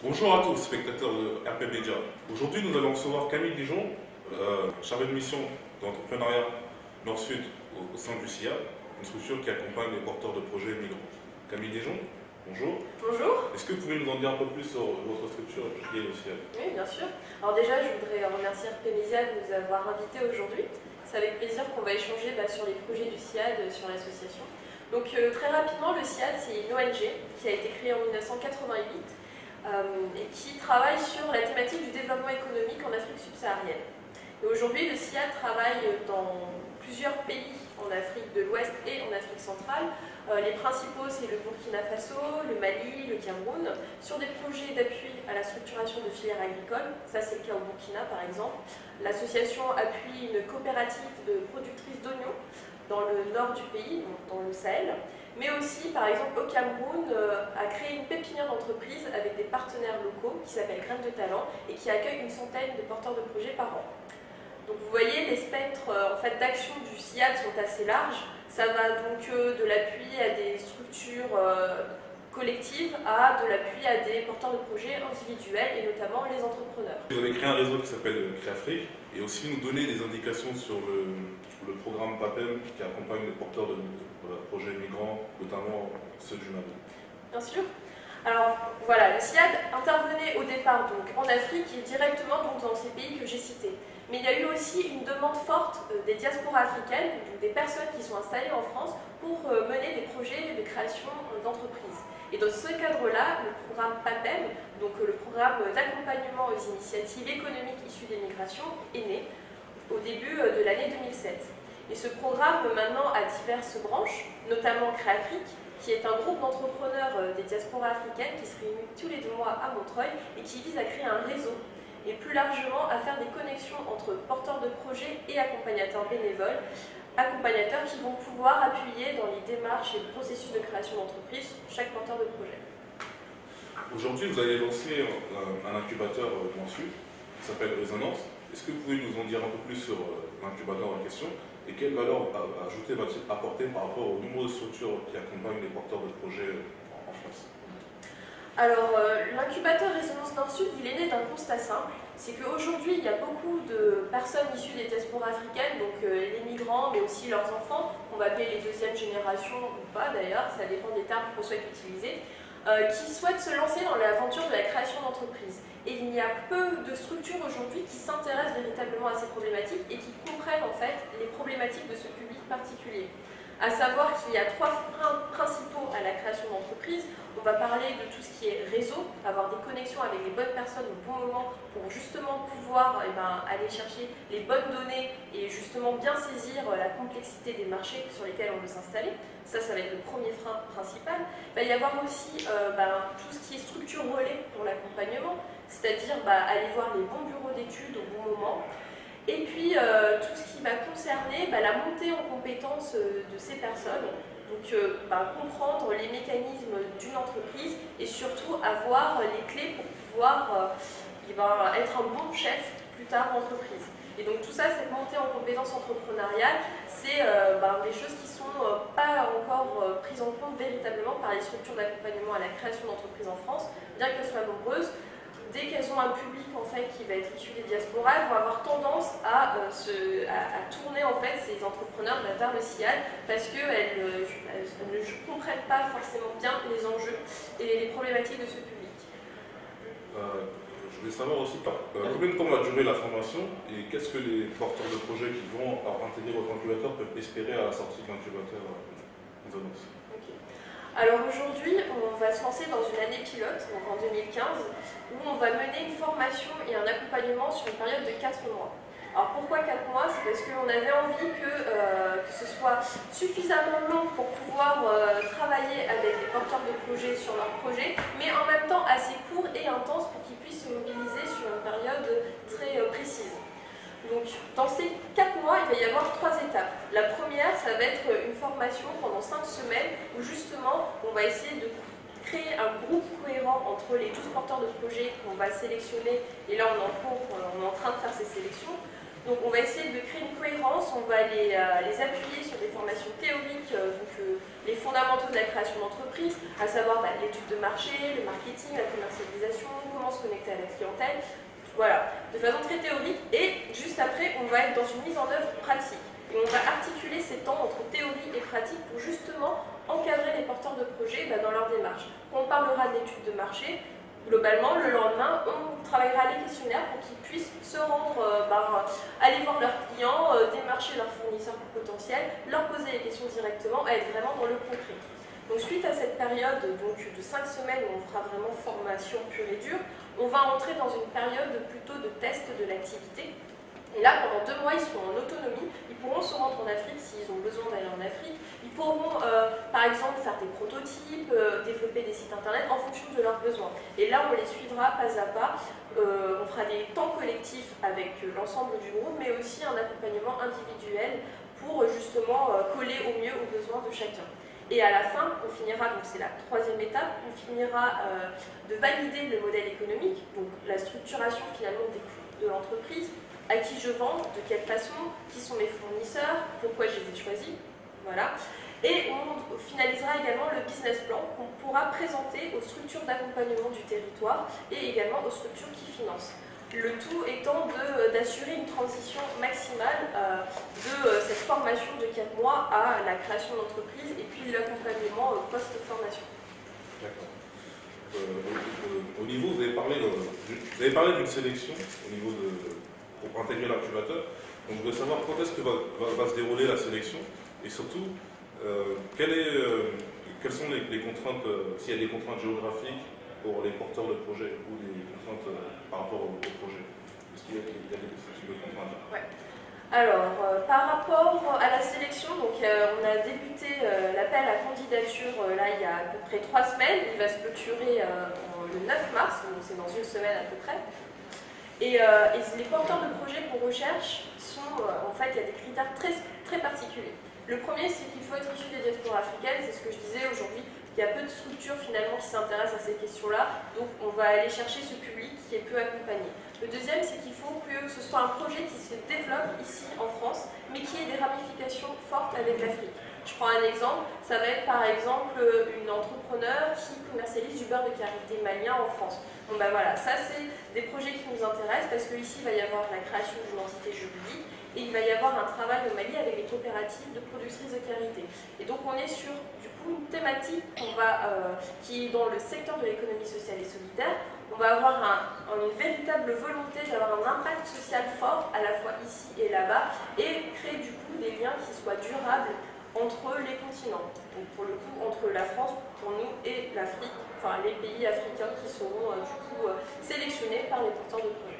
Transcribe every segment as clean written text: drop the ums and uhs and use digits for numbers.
Bonjour à tous, spectateurs de RP Media. Aujourd'hui, nous allons recevoir Camille Dijon, chargée de mission d'entrepreneuriat Nord-Sud au sein du CIA, une structure qui accompagne les porteurs de projets migrants. Camille Dijon, bonjour. Bonjour. Est-ce que vous pouvez nous en dire un peu plus sur votre structure liée au CIA? Oui, bien sûr. Alors déjà, je voudrais remercier RP Media de nous avoir invités aujourd'hui. C'est avec plaisir qu'on va échanger sur les projets du CIAD, sur l'association. Donc très rapidement, le CIAD, c'est une ONG qui a été créée en 1988 et qui travaille sur la thématique du développement économique en Afrique subsaharienne. Et aujourd'hui, le CIAD travaille dans plusieurs pays en Afrique de l'Ouest et en Afrique centrale. Les principaux, c'est le Burkina Faso, le Mali, le Cameroun, sur des projets d'appui à la structuration de filières agricoles. Ça, c'est le cas au Burkina, par exemple. L'association appuie une coopérative de productrices d'oignons dans le nord du pays, donc dans le Sahel. Mais aussi, par exemple, au Cameroun, a créé une pépinière d'entreprise avec des partenaires locaux qui s'appelle Graines de Talent et qui accueille une centaine de porteurs de projets par an. Donc vous voyez, les spectres d'action du CIAD sont assez larges. Ça va donc de l'appui à des structures collectives à de l'appui à des porteurs de projets individuels et notamment les entrepreneurs. Vous avez créé un réseau qui s'appelle Créafrique et aussi nous donner des indications sur le programme PAPEM qui accompagne les porteurs de projets migrants, notamment ceux du Mali. Bien sûr. Alors voilà, le CIAD intervenait au départ donc en Afrique et directement donc, dans ces pays que j'ai cités. Mais il y a eu aussi une demande forte des diasporas africaines, donc des personnes qui sont installées en France, pour mener des projets de création d'entreprises. Et dans ce cadre-là, le programme PAPEM, donc le programme d'accompagnement aux initiatives économiques issues des migrations, est né au début de l'année 2007. Et ce programme maintenant a diverses branches, notamment Créafrique, qui est un groupe d'entrepreneurs des diasporas africaines qui se réunit tous les 2 mois à Montreuil et qui vise à créer un réseau et plus largement à faire des connexions entre porteurs de projets et accompagnateurs bénévoles, accompagnateurs qui vont pouvoir appuyer dans les démarches et le processus de création d'entreprise chaque porteur de projet. Aujourd'hui, vous avez lancé un incubateur dans le Sud qui s'appelle Résonance. Est-ce que vous pouvez nous en dire un peu plus sur l'incubateur en question et quelle valeur ajoutée va-t-il apporter par rapport aux nombreuses structures qui accompagnent les porteurs de projets en France? Alors, l'incubateur Résonance Nord-Sud, il est né d'un constat simple, c'est qu'aujourd'hui, il y a beaucoup de personnes issues des diasporas africaines, donc les migrants, mais aussi leurs enfants, on va appeler les deuxième générations ou pas d'ailleurs, ça dépend des termes qu'on souhaite utiliser, qui souhaitent se lancer dans l'aventure de la création d'entreprises. Et il y a peu de structures aujourd'hui qui s'intéressent véritablement à ces problématiques et qui comprennent en fait les problématiques de ce public particulier. À savoir qu'il y a 3 freins principaux à la création d'entreprises. On va parler de tout ce qui est réseau, avoir des connexions avec les bonnes personnes au bon moment pour justement pouvoir aller chercher les bonnes données et justement bien saisir la complexité des marchés sur lesquels on veut s'installer. Ça va être le premier frein principal. Il va y avoir aussi tout ce qui est structure relais pour l'accompagnement, c'est-à-dire aller voir les bons bureaux d'études au bon moment. Et puis tout ce qui va concerner la montée en compétence de ces personnes, donc comprendre les mécanismes d'une entreprise et surtout avoir les clés pour pouvoir être un bon chef plus tard d'entreprise. Et donc tout ça, cette montée en compétences entrepreneuriales, c'est des choses qui ne sont pas encore prises en compte véritablement par les structures d'accompagnement à la création d'entreprises en France, bien qu'elles soient nombreuses. Dès qu'elles ont un public en fait, qui va être issu des diasporas, elles vont avoir tendance à tourner en fait, ces entrepreneurs vers le CIAD parce qu'elles ne comprennent pas forcément bien les enjeux et les problématiques de ce public. Je voulais savoir aussi combien de temps va durer la formation et qu'est-ce que les porteurs de projets qui vont intégrer votre incubateur peuvent espérer à la sortie de l'incubateur Résonance. Alors aujourd'hui, on va se lancer dans une année pilote, donc en 2015, où on va mener une formation et un accompagnement sur une période de 4 mois. Alors pourquoi 4 mois? C'est parce qu'on avait envie que ce soit suffisamment long pour pouvoir travailler avec les porteurs de projets sur leur projet, mais en même temps assez court et intense pour qu'ils puissent se mobiliser sur une période très précise. Donc, dans ces 4 mois, il va y avoir 3 étapes. La première, ça va être une formation pendant 5 semaines où justement, on va essayer de créer un groupe cohérent entre les 12 porteurs de projets qu'on va sélectionner. Et là, on est en train de faire ces sélections. Donc on va essayer de créer une cohérence, on va les appuyer sur des formations théoriques, les fondamentaux de la création d'entreprise, à savoir l'étude de marché, le marketing, la commercialisation, comment se connecter à la clientèle, voilà, de façon très théorique. Et juste après, on va être dans une mise en œuvre pratique. Et on va articuler ces temps entre théorie et pratique pour justement encadrer les porteurs de projets dans leur démarche. On parlera de l'étude de marché. Globalement, le lendemain, on travaillera les questionnaires pour qu'ils puissent se rendre, aller voir leurs clients, démarcher leurs fournisseurs potentiels, leur poser les questions directement, à être vraiment dans le concret. Donc suite à cette période de 5 semaines où on fera vraiment formation pure et dure, on va entrer dans une période plutôt de test de l'activité. Et là, pendant 2 mois, ils seront en autonomie. Ils pourront se rendre en Afrique s'ils ont besoin d'aller en Afrique. Ils pourront, par exemple, faire des prototypes, développer des sites internet en fonction de leurs besoins. Et là, on les suivra pas à pas. On fera des temps collectifs avec l'ensemble du groupe, mais aussi un accompagnement individuel pour justement coller au mieux aux besoins de chacun. Et à la fin, on finira, donc c'est la 3e étape, on finira de valider le modèle économique, donc la structuration finalement des coûts de l'entreprise, à qui je vends, de quelle façon, qui sont mes fournisseurs, pourquoi je les ai choisis, voilà. Et on finalisera également le business plan qu'on pourra présenter aux structures d'accompagnement du territoire et également aux structures qui financent. Le tout étant d'assurer une transition maximale de cette formation de 4 mois à la création d'entreprise et puis l'accompagnement post-formation. D'accord. Au niveau, vous avez parlé d'une sélection au niveau pour intégrer l'incubateur. Donc, je voudrais savoir quand est-ce que va se dérouler la sélection et surtout, quelles sont les contraintes, s'il y a des contraintes géographiques pour les porteurs de projets ou des contraintes par rapport au projet. Est-ce qu'il y a des types de contraintes? Ouais. Alors, par rapport à la sélection, donc, on a débuté l'appel à candidature là, il y a à peu près 3 semaines. Il va se clôturer le 9 mars, donc c'est dans une semaine à peu près. Et les porteurs de projets qu'on recherche sont, en fait, il y a des critères très, très particuliers. Le premier, c'est qu'il faut être issu des diasporas africaines, c'est ce que je disais aujourd'hui. Il y a peu de structures finalement qui s'intéressent à ces questions-là, donc on va aller chercher ce public qui est peu accompagné. Le deuxième, c'est qu'il faut que ce soit un projet qui se développe ici en France, mais qui ait des ramifications fortes avec l'Afrique. Je prends un exemple, ça va être par exemple une entrepreneur qui commercialise du beurre de karité malien en France. Bon ben voilà, ça c'est des projets qui nous intéressent parce qu'ici il va y avoir la création d'une entité juridique et il va y avoir un travail au Mali avec les coopératives de productrices de karité. Et donc on est sur du coup une thématique qui est dans le secteur de l'économie sociale et solidaire. On va avoir une véritable volonté d'avoir un impact social fort à la fois ici et là-bas et créer du coup des liens qui soient durables entre les continents. Donc pour le coup entre la France pour nous et l'Afrique, enfin les pays africains qui seront du coup sélectionnés par les porteurs de projets.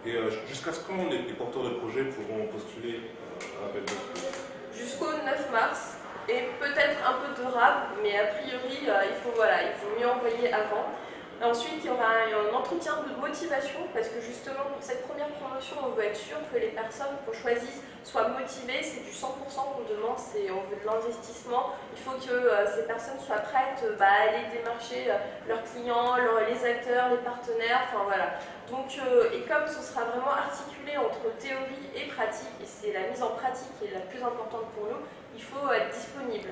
Et jusqu'à ce quand les porteurs de projets pourront postuler à l'appel d'offres? Jusqu'au 9 mars, et peut-être un peu de rab, mais a priori, il faut mieux envoyer avant. Ensuite, il y aura un entretien de motivation, parce que justement, pour cette première promotion, on veut être sûr que les personnes qu'on choisisse soient motivées. C'est du 100% qu'on demande, on veut de l'investissement. Il faut que ces personnes soient prêtes à aller démarcher leurs clients, les acteurs, les partenaires, enfin voilà. Donc, et comme ce sera vraiment articulé entre théorie et pratique, et c'est la mise en pratique qui est la plus importante pour nous, il faut être disponible.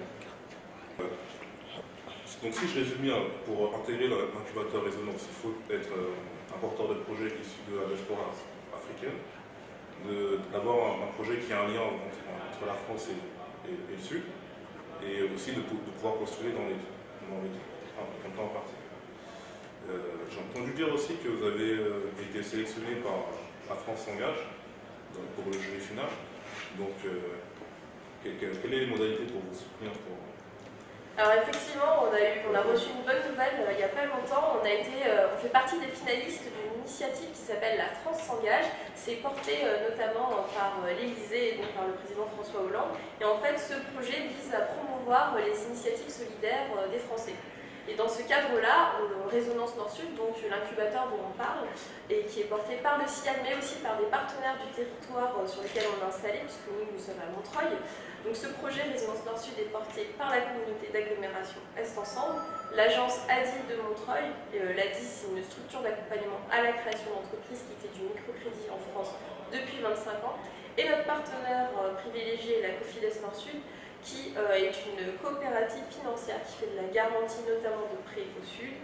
Donc si je résume bien, pour intégrer l'incubateur Résonance, il faut être un porteur de projet issu de la diaspora africaine, d'avoir un projet qui a un lien entre la France et le Sud, et aussi de pouvoir postuler dans les temps en partie. J'ai entendu dire aussi que vous avez été sélectionné par La France s'engage pour le jury final. Donc, quelles sont les modalités pour vous soutenir Alors effectivement, on a reçu une bonne nouvelle il n'y a pas longtemps. On fait partie des finalistes d'une initiative qui s'appelle La France s'engage. C'est porté notamment par l'Élysée et donc par le président François Hollande. Et en fait, ce projet vise à promouvoir les initiatives solidaires des Français. Et dans ce cadre-là, Résonance Nord-Sud, donc l'incubateur dont on parle, et qui est porté par le CIAD, mais aussi par des partenaires du territoire sur lesquels on est installé, puisque nous sommes à Montreuil. Donc ce projet Résonance Nord-Sud est porté par la communauté d'agglomération Est Ensemble, l'agence ADI de Montreuil. L'ADI, c'est une structure d'accompagnement à la création d'entreprises qui fait du microcrédit en France depuis 25 ans. Et notre partenaire privilégié, la Cofides Nord-Sud, qui est une coopérative financière qui fait de la garantie notamment de prêts au Sud.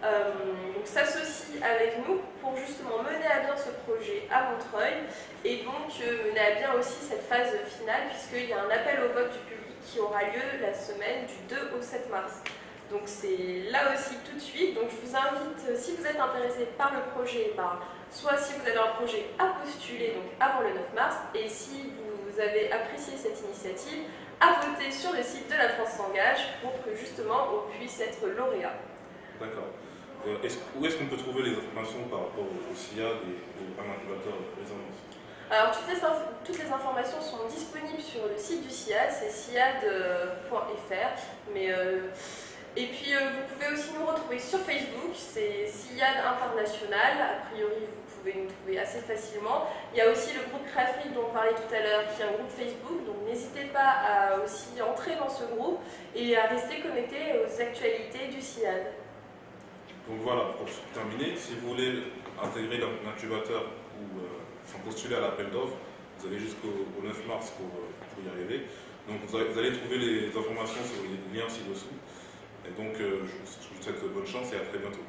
Donc s'associe avec nous pour justement mener à bien ce projet à Montreuil et donc mener à bien aussi cette phase finale puisqu'il y a un appel au vote du public qui aura lieu la semaine du 2 au 7 mars. Donc c'est là aussi tout de suite. Donc je vous invite, si vous êtes intéressé par le projet, soit si vous avez un projet à postuler donc avant le 9 mars et si vous avez apprécié cette initiative, à voter sur le site de La France s'engage pour que justement on puisse être lauréat. D'accord. Où est-ce qu'on peut trouver les informations par rapport au CIAD et à l'incubateur Résonance? Alors toutes les informations sont disponibles sur le site du CIAD, c'est ciad.fr. Et puis vous pouvez aussi nous retrouver sur Facebook, c'est CIAD International, a priori vous pouvez nous trouver assez facilement. Il y a aussi le groupe Créafrique dont on parlait tout à l'heure, qui est un groupe Facebook, donc n'hésitez pas à aussi entrer dans ce groupe et à rester connecté aux actualités du CIAD. Donc voilà, pour terminer, si vous voulez intégrer l'incubateur ou postuler à l'appel d'offres, vous avez jusqu'au 9 mars pour y arriver. Donc vous allez trouver les informations sur les liens ci-dessous. Et donc je vous souhaite bonne chance et à très bientôt.